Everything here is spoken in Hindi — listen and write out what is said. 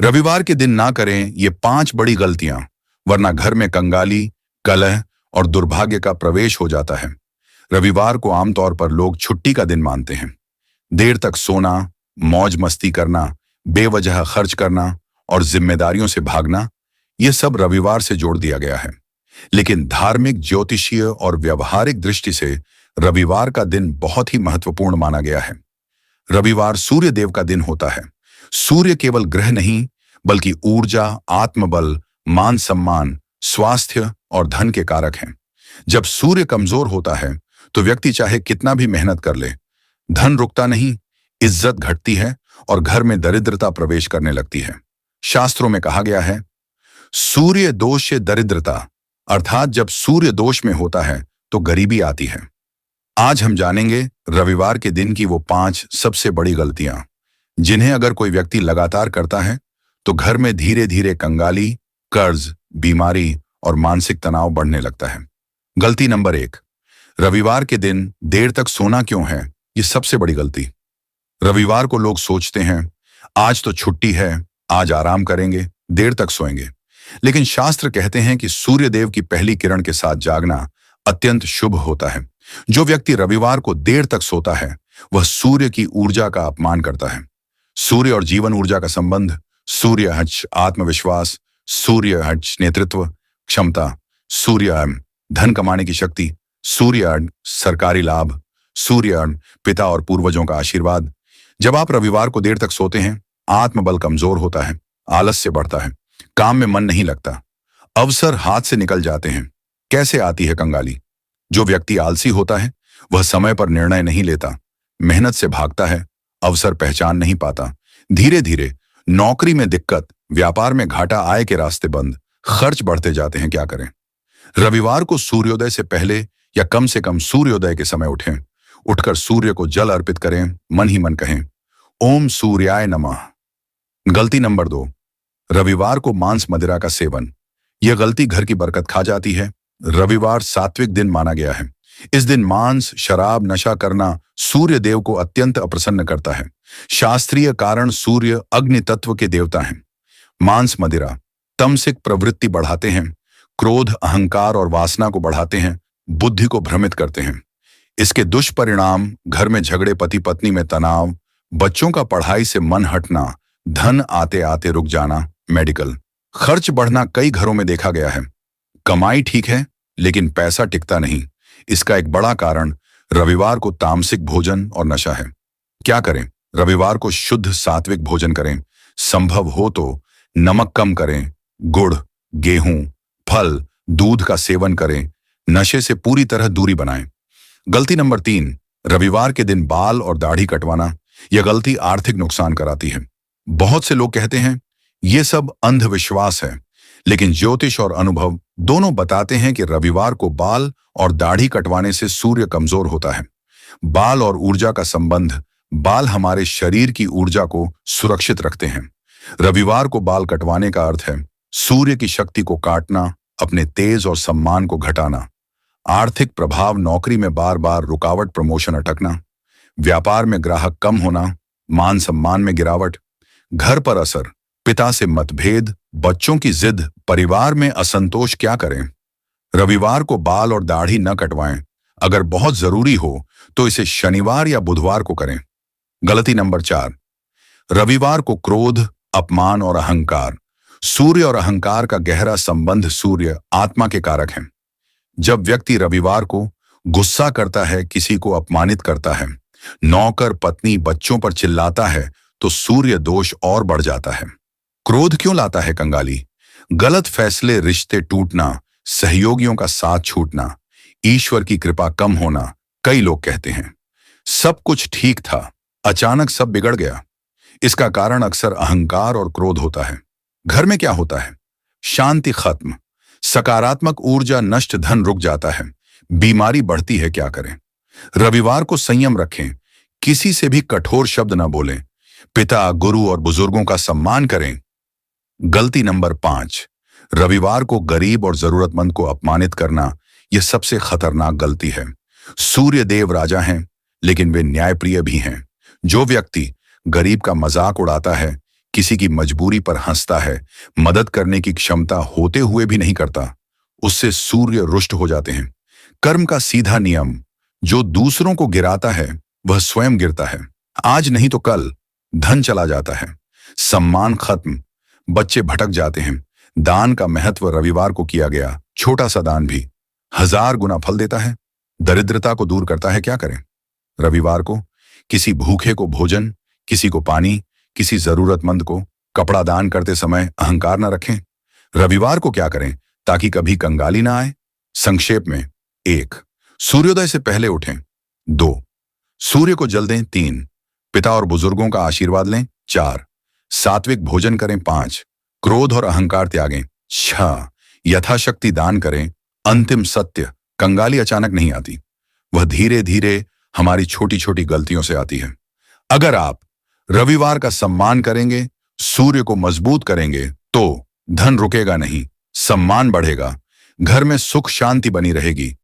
रविवार के दिन ना करें ये 5 बड़ी गलतियां, वरना घर में कंगाली, कलह और दुर्भाग्य का प्रवेश हो जाता है। रविवार को आमतौर पर लोग छुट्टी का दिन मानते हैं। देर तक सोना, मौज मस्ती करना, बेवजह खर्च करना और जिम्मेदारियों से भागना, ये सब रविवार से जोड़ दिया गया है। लेकिन धार्मिक, ज्योतिषीय और व्यवहारिक दृष्टि से रविवार का दिन बहुत ही महत्वपूर्ण माना गया है। रविवार सूर्य देव का दिन होता है। सूर्य केवल ग्रह नहीं, बल्कि ऊर्जा, आत्मबल, मान सम्मान, स्वास्थ्य और धन के कारक हैं। जब सूर्य कमजोर होता है तो व्यक्ति चाहे कितना भी मेहनत कर ले, धन रुकता नहीं, इज्जत घटती है और घर में दरिद्रता प्रवेश करने लगती है। शास्त्रों में कहा गया है, सूर्य दोष दरिद्रता, अर्थात जब सूर्य दोष में होता है तो गरीबी आती है। आज हम जानेंगे रविवार के दिन की वो 5 सबसे बड़ी गलतियां, जिन्हें अगर कोई व्यक्ति लगातार करता है तो घर में धीरे धीरे कंगाली, कर्ज, बीमारी और मानसिक तनाव बढ़ने लगता है। गलती नंबर 1, रविवार के दिन देर तक सोना क्यों है? ये सबसे बड़ी गलती। रविवार को लोग सोचते हैं, आज तो छुट्टी है, आज आराम करेंगे, देर तक सोएंगे। लेकिन शास्त्र कहते हैं कि सूर्य देव की पहली किरण के साथ जागना अत्यंत शुभ होता है। जो व्यक्ति रविवार को देर तक सोता है वह सूर्य की ऊर्जा का अपमान करता है। सूर्य और जीवन ऊर्जा का संबंध, सूर्य हर्ष आत्मविश्वास, सूर्य हर्ष नेतृत्व क्षमता, सूर्य धन कमाने की शक्ति, सूर्य सरकारी लाभ, सूर्य पिता और पूर्वजों का आशीर्वाद। जब आप रविवार को देर तक सोते हैं, आत्मबल कमजोर होता है, आलस्य बढ़ता है, काम में मन नहीं लगता, अवसर हाथ से निकल जाते हैं। कैसे आती है कंगाली? जो व्यक्ति आलसी होता है वह समय पर निर्णय नहीं लेता, मेहनत से भागता है, अवसर पहचान नहीं पाता। धीरे धीरे नौकरी में दिक्कत, व्यापार में घाटा, आय के रास्ते बंद, खर्च बढ़ते जाते हैं। क्या करें? रविवार को सूर्योदय से पहले या कम से कम सूर्योदय के समय उठें। उठकर सूर्य को जल अर्पित करें, मन ही मन कहें, ओम सूर्याय नमः। गलती नंबर 2, रविवार को मांस मदिरा का सेवन। यह गलती घर की बरकत खा जाती है। रविवार सात्विक दिन माना गया है। इस दिन मांस, शराब, नशा करना सूर्य देव को अत्यंत अप्रसन्न करता है। शास्त्रीय कारण, सूर्य अग्नि तत्व के देवता हैं। मांस मदिरा तमसिक प्रवृत्ति बढ़ाते हैं, क्रोध, अहंकार और वासना को बढ़ाते हैं, बुद्धि को भ्रमित करते हैं। इसके दुष्परिणाम घर में झगड़े, पति पत्नी में तनाव, बच्चों का पढ़ाई से मन हटना, धन आते आते रुक जाना, मेडिकल खर्च बढ़ना कई घरों में देखा गया है। कमाई ठीक है लेकिन पैसा टिकता नहीं। इसका एक बड़ा कारण रविवार को तामसिक भोजन और नशा है। क्या करें? रविवार को शुद्ध सात्विक भोजन करें। संभव हो तो नमक कम करें, गुड़, गेहूं, फल, दूध का सेवन करें। नशे से पूरी तरह दूरी बनाएं। गलती नंबर 3, रविवार के दिन बाल और दाढ़ी कटवाना। यह गलती आर्थिक नुकसान कराती है। बहुत से लोग कहते हैं यह सब अंधविश्वास है, लेकिन ज्योतिष और अनुभव दोनों बताते हैं कि रविवार को बाल और दाढ़ी कटवाने से सूर्य कमजोर होता है। बाल और ऊर्जा का संबंध, बाल हमारे शरीर की ऊर्जा को सुरक्षित रखते हैं। रविवार को बाल कटवाने का अर्थ है सूर्य की शक्ति को काटना, अपने तेज और सम्मान को घटाना। आर्थिक प्रभाव, नौकरी में बार बार रुकावट, प्रमोशन अटकना, व्यापार में ग्राहक कम होना, मान सम्मान में गिरावट, घर पर असर, पिता से मतभेद, बच्चों की जिद, परिवार में असंतोष। क्या करें? रविवार को बाल और दाढ़ी न कटवाएं। अगर बहुत जरूरी हो तो इसे शनिवार या बुधवार को करें। गलती नंबर 4, रविवार को क्रोध, अपमान और अहंकार। सूर्य और अहंकार का गहरा संबंध, सूर्य आत्मा के कारक हैं। जब व्यक्ति रविवार को गुस्सा करता है, किसी को अपमानित करता है, नौकर, पत्नी, बच्चों पर चिल्लाता है, तो सूर्य दोष और बढ़ जाता है। क्रोध क्यों लाता है कंगाली? गलत फैसले, रिश्ते टूटना, सहयोगियों का साथ छूटना, ईश्वर की कृपा कम होना। कई लोग कहते हैं सब कुछ ठीक था, अचानक सब बिगड़ गया। इसका कारण अक्सर अहंकार और क्रोध होता है। घर में क्या होता है? शांति खत्म, सकारात्मक ऊर्जा नष्ट, धन रुक जाता है, बीमारी बढ़ती है। क्या करें? रविवार को संयम रखें, किसी से भी कठोर शब्द न बोलें, पिता, गुरु और बुजुर्गों का सम्मान करें। गलती नंबर 5, रविवार को गरीब और जरूरतमंद को अपमानित करना। यह सबसे खतरनाक गलती है। सूर्य देव राजा हैं, लेकिन वे न्यायप्रिय भी हैं। जो व्यक्ति गरीब का मजाक उड़ाता है किसी की मजबूरी पर हंसता है, मदद करने की क्षमता होते हुए भी नहीं करता, उससे सूर्य रुष्ट हो जाते हैं। कर्म का सीधा नियम, जो दूसरों को गिराता है वह स्वयं गिरता है। आज नहीं तो कल धन चला जाता है, सम्मान खत्म, बच्चे भटक जाते हैं। दान का महत्व रविवार को किया गया छोटा सा दान भी 1000 गुना फल देता है, दरिद्रता को दूर करता है। क्या करें? रविवार को किसी भूखे को भोजन, किसी को पानी, किसी जरूरतमंद को कपड़ा दान करते समय अहंकार न रखें। रविवार को क्या करें ताकि कभी कंगाली ना आए? संक्षेप में, 1. सूर्योदय से पहले उठें। 2. सूर्य को जल दें। 3. पिता और बुजुर्गों का आशीर्वाद लें। 4. सात्विक भोजन करें। 5. क्रोध और अहंकार त्यागें। 6. यथाशक्ति दान करें। अंतिम सत्य, कंगाली अचानक नहीं आती, वह धीरे धीरे हमारी छोटी छोटी गलतियों से आती है। अगर आप रविवार का सम्मान करेंगे, सूर्य को मजबूत करेंगे, तो धन रुकेगा नहीं, सम्मान बढ़ेगा, घर में सुख शांति बनी रहेगी।